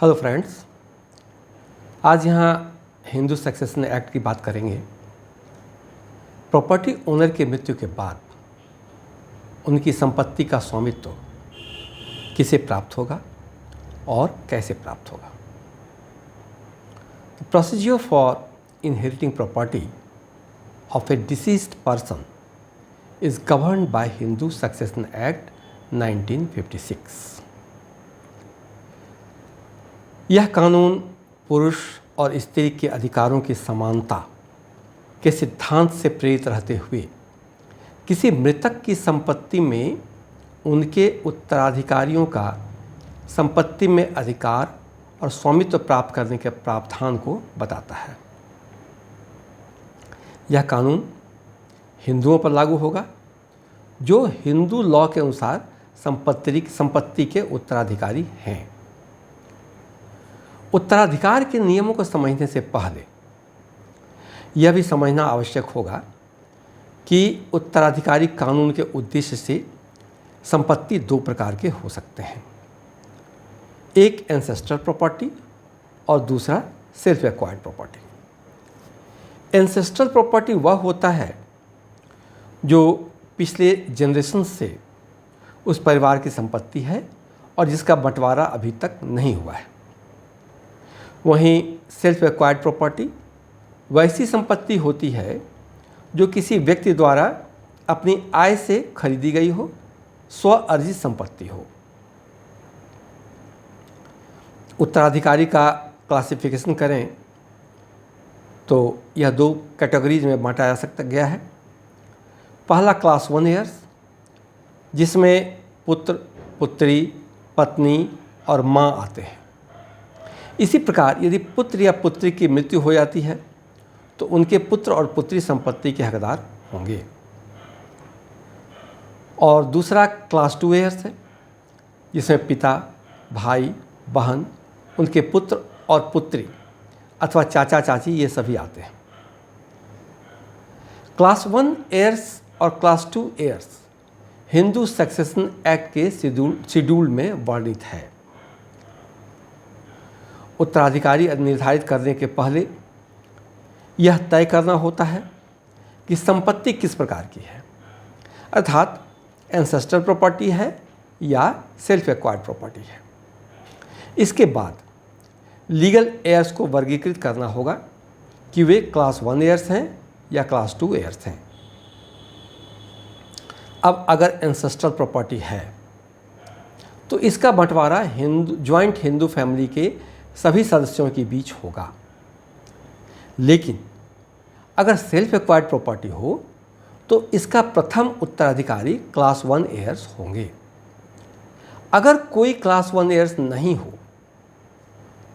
Hello friends, आज यहाँ Hindu succession act की बात करेंगे। प्रॉपर्टी ओनर की मृत्यु के बाद उनकी संपत्ति का स्वामित्व किसे प्राप्त होगा और कैसे प्राप्त होगा। The procedure for inheriting property of A deceased person is governed bye Hindu succession act 1956। यह कानून पुरुष और स्त्री के अधिकारों की समानता के सिद्धांत से प्रेरित रहते हुए किसी मृतक की संपत्ति में उनके उत्तराधिकारियों का संपत्ति में अधिकार और स्वामित्व प्राप्त करने के प्रावधान को बताता है। यह कानून हिंदुओं पर लागू होगा जो हिंदू लॉ के अनुसार संपत्ति के उत्तराधिकारी हैं। उत्तराधिकार के नियमों को समझने से पहले यह भी समझना आवश्यक होगा कि उत्तराधिकारी कानून के उद्देश्य से संपत्ति दो प्रकार के हो सकते हैं, एक एंसेस्ट्रल प्रॉपर्टी और दूसरा self acquired property. Ancestral property वह होता है जो पिछले जनरेशन से उस परिवार की संपत्ति है और जिसका बंटवारा अभी तक नहीं हुआ है। वहीं सेल्फ एक्वायर्ड प्रॉपर्टी वैसी संपत्ति होती है जो किसी व्यक्ति द्वारा अपनी आय से खरीदी गई हो, स्व अर्जित संपत्ति हो। उत्तराधिकारी का क्लासिफिकेशन करें तो यह दो कैटेगरीज में बांटा जा सकता गया है। पहला क्लास 1 एयर्स, जिसमें पुत्र, पुत्री, पत्नी और माँ आते हैं। इसी प्रकार यदि पुत्र या पुत्री की मृत्यु हो जाती है तो उनके पुत्र और पुत्री संपत्ति के हकदार होंगे। और दूसरा क्लास 2 एयर्स है, जिसमें पिता, भाई, बहन, उनके पुत्र और पुत्री अथवा चाचा चाची ये सभी आते हैं। क्लास 1 एयर्स और class 2 heirs Hindu succession act के शेड्यूल में वर्णित है। उत्तराधिकारी निर्धारित करने के पहले यह तय करना होता है कि संपत्ति किस प्रकार की है, अर्थात एंसेस्ट्रल प्रॉपर्टी है या सेल्फ एक्वायर्ड प्रॉपर्टी है। इसके बाद लीगल एयर्स को वर्गीकृत करना होगा कि वे क्लास 1 एयर्स हैं या क्लास 2 एयर्स हैं। अब अगर एंसेस्ट्रल प्रॉपर्टी है तो इसका बंटवारा ज्वाइंट हिंदू फैमिली के सभी सदस्यों के बीच होगा। लेकिन अगर सेल्फ एक्वायर्ड प्रॉपर्टी हो तो इसका प्रथम उत्तराधिकारी क्लास 1 एयर्स होंगे। अगर कोई क्लास 1 एयर्स नहीं हो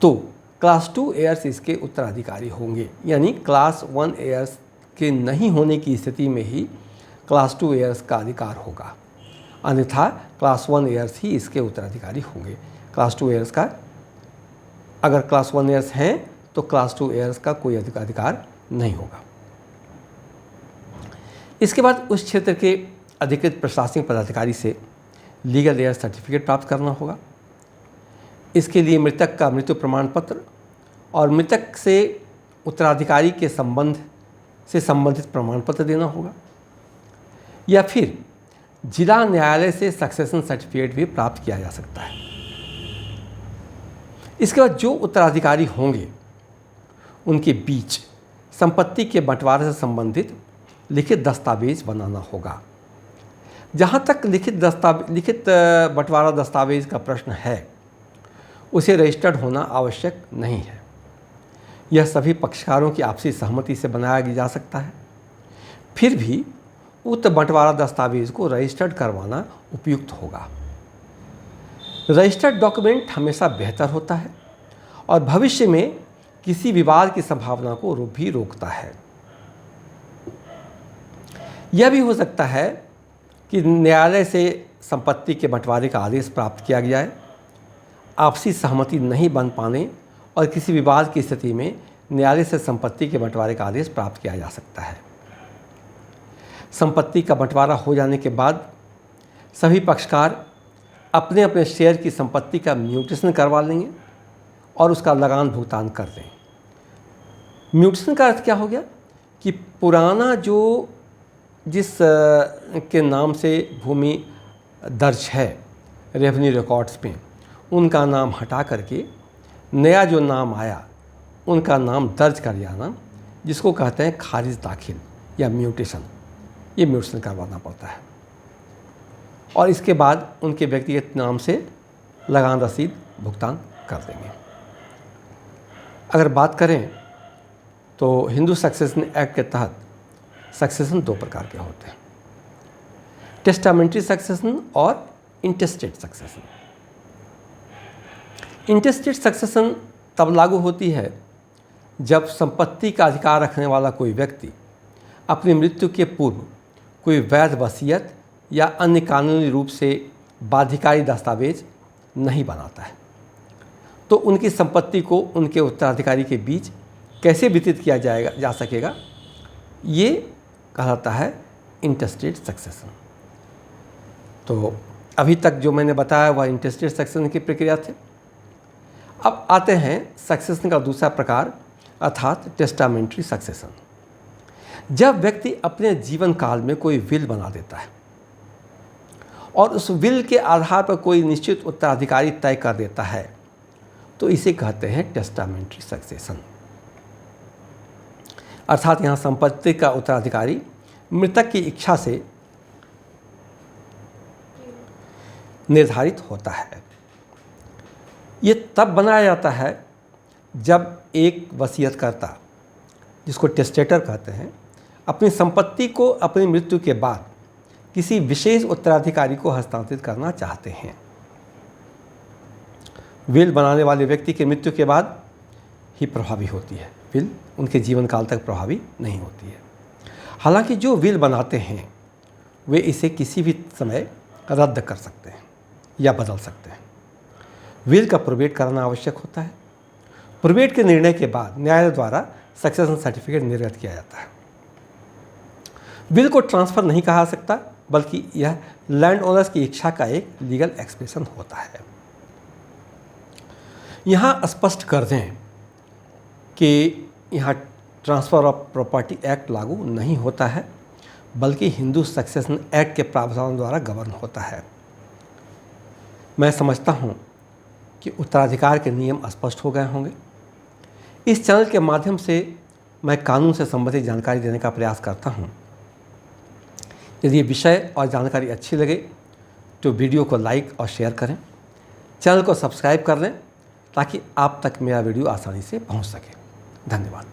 तो क्लास 2 एयर्स इसके उत्तराधिकारी होंगे, यानी क्लास 1 एयर्स के नहीं होने की स्थिति में ही क्लास 2 एयर्स का अधिकार होगा, अन्यथा क्लास 1 एयर्स ही इसके उत्तराधिकारी होंगे। क्लास 2 एयर्स का अगर क्लास 1 एयर्स हैं तो क्लास 2 एयर्स का कोई अधिकार नहीं होगा। इसके बाद उस क्षेत्र के अधिकृत प्रशासनिक पदाधिकारी से लीगल एयर सर्टिफिकेट प्राप्त करना होगा। इसके लिए मृतक का मृत्यु प्रमाण पत्र और मृतक से उत्तराधिकारी के संबंध से संबंधित प्रमाण पत्र देना होगा, या फिर जिला न्यायालय से सक्सेशन सर्टिफिकेट भी प्राप्त किया जा सकता है। इसके बाद जो उत्तराधिकारी होंगे उनके बीच संपत्ति के बंटवारे से संबंधित लिखित दस्तावेज बनाना होगा। जहाँ तक लिखित बंटवारा दस्तावेज का प्रश्न है, उसे रजिस्टर्ड होना आवश्यक नहीं है। यह सभी पक्षकारों की आपसी सहमति से बनाया जा सकता है। फिर भी उक्त बंटवारा दस्तावेज को रजिस्टर्ड करवाना उपयुक्त होगा। रजिस्टर्ड डॉक्यूमेंट हमेशा बेहतर होता है और भविष्य में किसी विवाद की संभावना को भी रोकता है। यह भी हो सकता है कि न्यायालय से संपत्ति के बंटवारे का आदेश प्राप्त किया गया है, आपसी सहमति नहीं बन पाने और किसी विवाद की स्थिति में न्यायालय से संपत्ति के बंटवारे का आदेश प्राप्त किया जा सकता है। संपत्ति का बंटवारा हो जाने के बाद सभी पक्षकार अपने अपने शेयर की संपत्ति का म्यूटेशन करवा लेंगे और उसका लगान भुगतान कर दें। म्यूटेशन का अर्थ क्या हो गया कि पुराना जो जिस के नाम से भूमि दर्ज है रेवेन्यू रिकॉर्ड्स में, उनका नाम हटा करके नया जो नाम आया उनका नाम दर्ज कर जाना, जिसको कहते हैं खारिज दाखिल या म्यूटेशन। ये म्यूटेशन करवाना पड़ता है और इसके बाद उनके व्यक्तिगत नाम से लगान रसीद भुगतान कर देंगे। अगर बात करें तो हिंदू सक्सेशन एक्ट के तहत सक्सेशन 2 प्रकार के होते हैं, टेस्टामेंट्री सक्सेशन और इंटेस्टेट सक्सेशन। इंटेस्टेट सक्सेशन तब लागू होती है जब संपत्ति का अधिकार रखने वाला कोई व्यक्ति अपनी मृत्यु के पूर्व कोई वैध वसीयत या अन्य कानूनी रूप से बाध्यकारी दस्तावेज नहीं बनाता है, तो उनकी संपत्ति को उनके उत्तराधिकारी के बीच कैसे वितरित किया जा सकेगा, ये कहलाता है इंटेस्टेट सक्सेशन। तो अभी तक जो मैंने बताया वह इंटेस्टेट सक्सेशन की प्रक्रिया थी। अब आते हैं सक्सेशन का दूसरा प्रकार अर्थात टेस्टामेंट्री सक्सेशन। जब व्यक्ति अपने जीवन काल में कोई विल बना देता है और उस विल के आधार पर कोई निश्चित उत्तराधिकारी तय कर देता है, तो इसे कहते हैं टेस्टामेंट्री सक्सेशन। अर्थात यहाँ संपत्ति का उत्तराधिकारी मृतक की इच्छा से निर्धारित होता है। ये तब बनाया जाता है जब एक वसीयतकर्ता, जिसको टेस्टेटर कहते हैं, अपनी संपत्ति को अपनी मृत्यु के बाद किसी विशेष उत्तराधिकारी को हस्तांतरित करना चाहते हैं। विल बनाने वाले व्यक्ति की मृत्यु के बाद ही प्रभावी होती है, विल उनके जीवन काल तक प्रभावी नहीं होती है। हालांकि जो विल बनाते हैं वे इसे किसी भी समय रद्द कर सकते हैं या बदल सकते हैं। विल का प्रोबेट कराना आवश्यक होता है। प्रोबेट के निर्णय के बाद न्यायालय द्वारा सक्सेशन सर्टिफिकेट निर्गत किया जाता है। विल को ट्रांसफ़र नहीं कहा जा सकता, बल्कि यह लैंड ओनर्स की इच्छा का एक लीगल एक्सप्रेशन होता है। यहाँ स्पष्ट कर दें कि यहाँ ट्रांसफ़र ऑफ प्रॉपर्टी एक्ट लागू नहीं होता है, बल्कि हिंदू सक्सेशन एक्ट के प्रावधानों द्वारा गवर्न होता है। मैं समझता हूँ कि उत्तराधिकार के नियम स्पष्ट हो गए होंगे। इस चैनल के माध्यम से मैं कानून से संबंधित जानकारी देने का प्रयास करता हूँ। यदि ये विषय और जानकारी अच्छी लगे तो वीडियो को लाइक और शेयर करें, चैनल को सब्सक्राइब कर लें ताकि आप तक मेरा वीडियो आसानी से पहुँच सके। धन्यवाद।